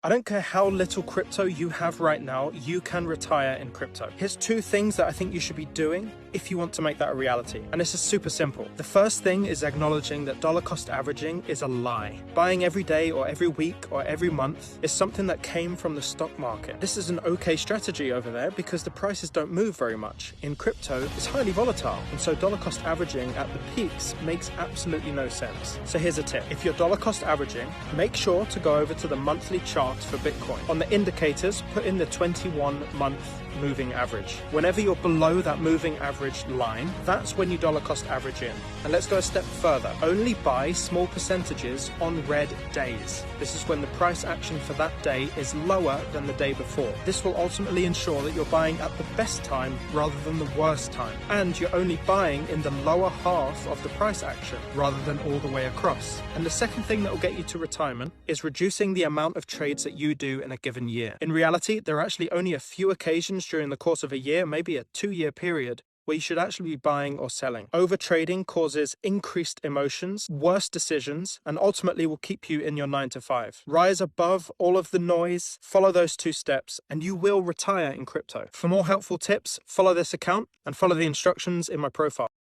I don't care how little crypto you have right now, you can retire in crypto. Here's 2 things that I think you should be doing if you want to make that a reality. And this is super simple. The first thing is acknowledging that dollar cost averaging is a lie. Buying every day or every week or every month is something that came from the stock market. This is an okay strategy over there because the prices don't move very much. In crypto, it's highly volatile, and so dollar cost averaging at the peaks makes absolutely no sense. So here's a tip. If you're dollar cost averaging, make sure to go over to the monthly chart for Bitcoin. On the indicators, put in the 21-month moving average. Whenever you're below that moving average line, that's when you dollar cost average in. And let's go a step further. Only buy small percentages on red days. This is when the price action for that day is lower than the day before. This will ultimately ensure that you're buying at the best time rather than the worst time. And you're only buying in the lower half of the price action rather than all the way across. And the second thing that will get you to retirement is reducing the amount of trades that you do in a given year. In reality, there are actually only a few occasions during the course of a year, maybe a 2-year period, where you should actually be buying or selling. Overtrading causes increased emotions, worse decisions, and ultimately will keep you in your 9 to 5. Rise above all of the noise, follow those 2 steps, and you will retire in crypto. For more helpful tips, follow this account and follow the instructions in my profile.